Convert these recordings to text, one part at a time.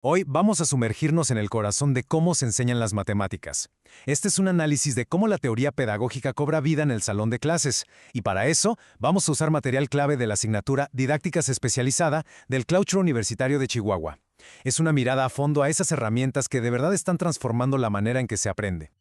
Hoy vamos a sumergirnos en el corazón de cómo se enseñan las matemáticas. Este es un análisis de cómo la teoría pedagógica cobra vida en el salón de clases, y para eso vamos a usar material clave de la asignatura Didácticas Especializada del Claustro Universitario de Chihuahua. Es una mirada a fondo a esas herramientas que de verdad están transformando la manera en que se aprende.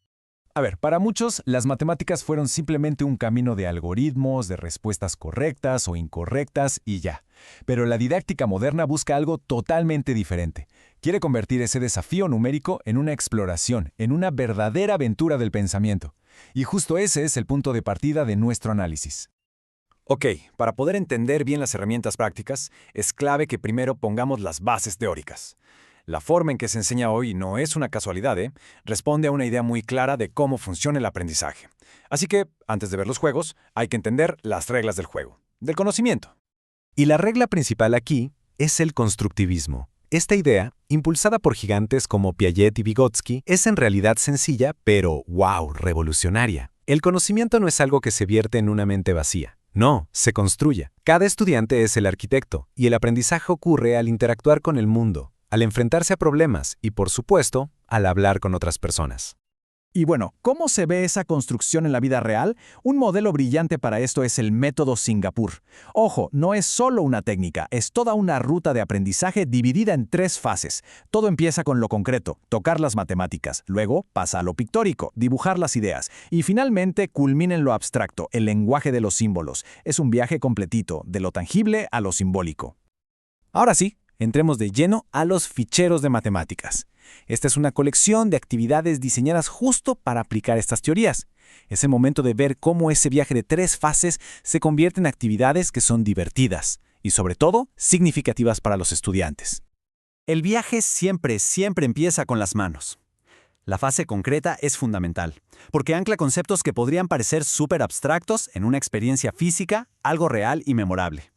A ver, para muchos, las matemáticas fueron simplemente un camino de algoritmos, de respuestas correctas o incorrectas y ya. Pero la didáctica moderna busca algo totalmente diferente. Quiere convertir ese desafío numérico en una exploración, en una verdadera aventura del pensamiento. Y justo ese es el punto de partida de nuestro análisis. Ok, para poder entender bien las herramientas prácticas, es clave que primero pongamos las bases teóricas. La forma en que se enseña hoy no es una casualidad, responde a una idea muy clara de cómo funciona el aprendizaje. Así que, antes de ver los juegos, hay que entender las reglas del juego, del conocimiento. Y la regla principal aquí es el constructivismo. Esta idea, impulsada por gigantes como Piaget y Vygotsky, es en realidad sencilla, pero ¡wow!, revolucionaria. El conocimiento no es algo que se vierte en una mente vacía. No, se construye. Cada estudiante es el arquitecto, y el aprendizaje ocurre al interactuar con el mundo, al enfrentarse a problemas y, por supuesto, al hablar con otras personas. Y bueno, ¿cómo se ve esa construcción en la vida real? Un modelo brillante para esto es el método Singapur. Ojo, no es solo una técnica, es toda una ruta de aprendizaje dividida en 3 fases. Todo empieza con lo concreto, tocar las matemáticas, luego pasa a lo pictórico, dibujar las ideas, y finalmente culmina en lo abstracto, el lenguaje de los símbolos. Es un viaje completito, de lo tangible a lo simbólico. Ahora sí, entremos de lleno a los ficheros de matemáticas. Esta es una colección de actividades diseñadas justo para aplicar estas teorías. Es el momento de ver cómo ese viaje de 3 fases se convierte en actividades que son divertidas y, sobre todo, significativas para los estudiantes. El viaje siempre empieza con las manos. La fase concreta es fundamental, porque ancla conceptos que podrían parecer súper abstractos en una experiencia física, algo real y memorable.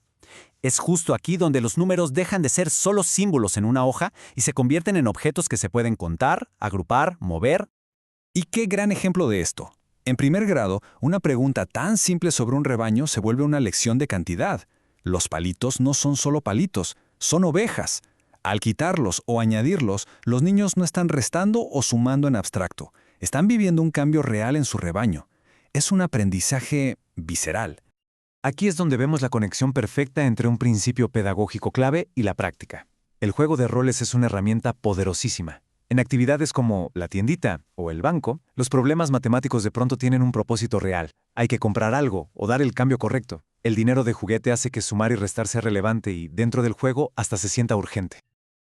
Es justo aquí donde los números dejan de ser solo símbolos en una hoja y se convierten en objetos que se pueden contar, agrupar, mover. Y qué gran ejemplo de esto. En primer grado, una pregunta tan simple sobre un rebaño se vuelve una lección de cantidad. Los palitos no son solo palitos, son ovejas. Al quitarlos o añadirlos, los niños no están restando o sumando en abstracto. Están viviendo un cambio real en su rebaño. Es un aprendizaje visceral. Aquí es donde vemos la conexión perfecta entre un principio pedagógico clave y la práctica. El juego de roles es una herramienta poderosísima. En actividades como la tiendita o el banco, los problemas matemáticos de pronto tienen un propósito real. Hay que comprar algo o dar el cambio correcto. El dinero de juguete hace que sumar y restar sea relevante y, dentro del juego, hasta se sienta urgente.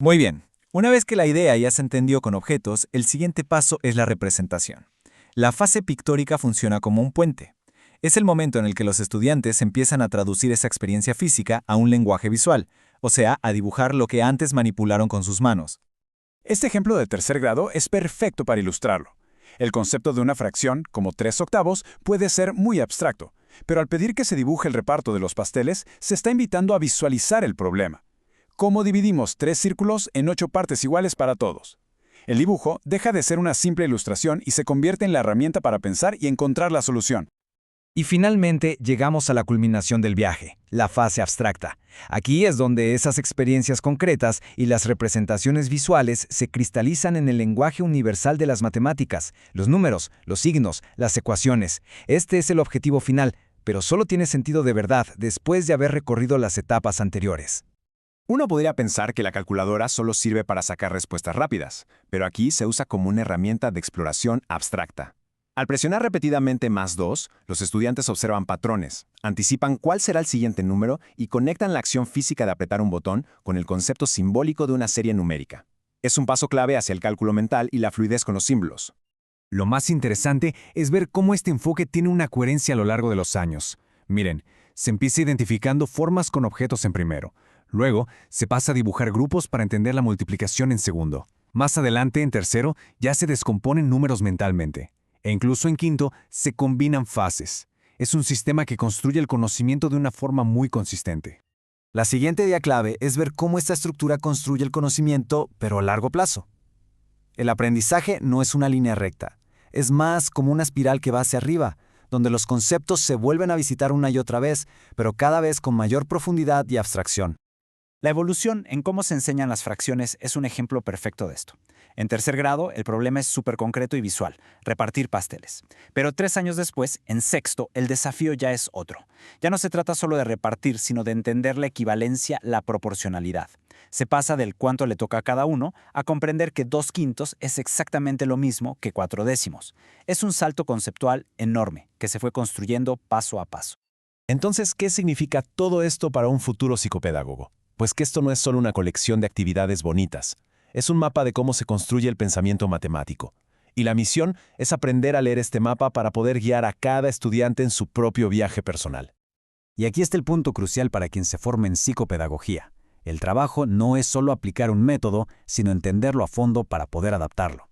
Muy bien, una vez que la idea ya se entendió con objetos, el siguiente paso es la representación. La fase pictórica funciona como un puente. Es el momento en el que los estudiantes empiezan a traducir esa experiencia física a un lenguaje visual, o sea, a dibujar lo que antes manipularon con sus manos. Este ejemplo de tercer grado es perfecto para ilustrarlo. El concepto de una fracción, como 3/8, puede ser muy abstracto, pero al pedir que se dibuje el reparto de los pasteles, se está invitando a visualizar el problema. ¿Cómo dividimos 3 círculos en 8 partes iguales para todos? El dibujo deja de ser una simple ilustración y se convierte en la herramienta para pensar y encontrar la solución. Y finalmente llegamos a la culminación del viaje, la fase abstracta. Aquí es donde esas experiencias concretas y las representaciones visuales se cristalizan en el lenguaje universal de las matemáticas, los números, los signos, las ecuaciones. Este es el objetivo final, pero solo tiene sentido de verdad después de haber recorrido las etapas anteriores. Uno podría pensar que la calculadora solo sirve para sacar respuestas rápidas, pero aquí se usa como una herramienta de exploración abstracta. Al presionar repetidamente +2, los estudiantes observan patrones, anticipan cuál será el siguiente número y conectan la acción física de apretar un botón con el concepto simbólico de una serie numérica. Es un paso clave hacia el cálculo mental y la fluidez con los símbolos. Lo más interesante es ver cómo este enfoque tiene una coherencia a lo largo de los años. Miren, se empieza identificando formas con objetos en primero. Luego, se pasa a dibujar grupos para entender la multiplicación en segundo. Más adelante, en tercero, ya se descomponen números mentalmente. E incluso en quinto, se combinan fases. Es un sistema que construye el conocimiento de una forma muy consistente. La siguiente idea clave es ver cómo esta estructura construye el conocimiento, pero a largo plazo. El aprendizaje no es una línea recta. Es más como una espiral que va hacia arriba, donde los conceptos se vuelven a visitar una y otra vez, pero cada vez con mayor profundidad y abstracción. La evolución en cómo se enseñan las fracciones es un ejemplo perfecto de esto. En tercer grado, el problema es súper concreto y visual, repartir pasteles. Pero 3 años después, en sexto, el desafío ya es otro. Ya no se trata solo de repartir, sino de entender la equivalencia, la proporcionalidad. Se pasa del cuánto le toca a cada uno a comprender que 2/5 es exactamente lo mismo que 4/10. Es un salto conceptual enorme que se fue construyendo paso a paso. Entonces, ¿qué significa todo esto para un futuro psicopedagogo? Pues que esto no es solo una colección de actividades bonitas, es un mapa de cómo se construye el pensamiento matemático. Y la misión es aprender a leer este mapa para poder guiar a cada estudiante en su propio viaje personal. Y aquí está el punto crucial para quien se forme en psicopedagogía. El trabajo no es solo aplicar un método, sino entenderlo a fondo para poder adaptarlo.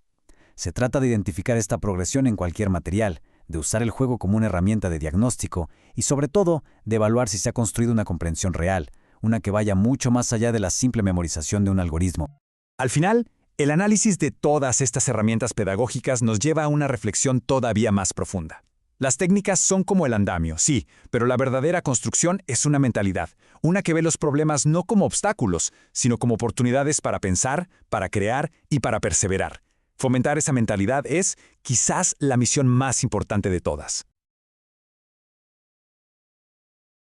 Se trata de identificar esta progresión en cualquier material, de usar el juego como una herramienta de diagnóstico y, sobre todo, de evaluar si se ha construido una comprensión real, una que vaya mucho más allá de la simple memorización de un algoritmo. Al final, el análisis de todas estas herramientas pedagógicas nos lleva a una reflexión todavía más profunda. Las técnicas son como el andamio, sí, pero la verdadera construcción es una mentalidad, una que ve los problemas no como obstáculos, sino como oportunidades para pensar, para crear y para perseverar. Fomentar esa mentalidad es, quizás, la misión más importante de todas.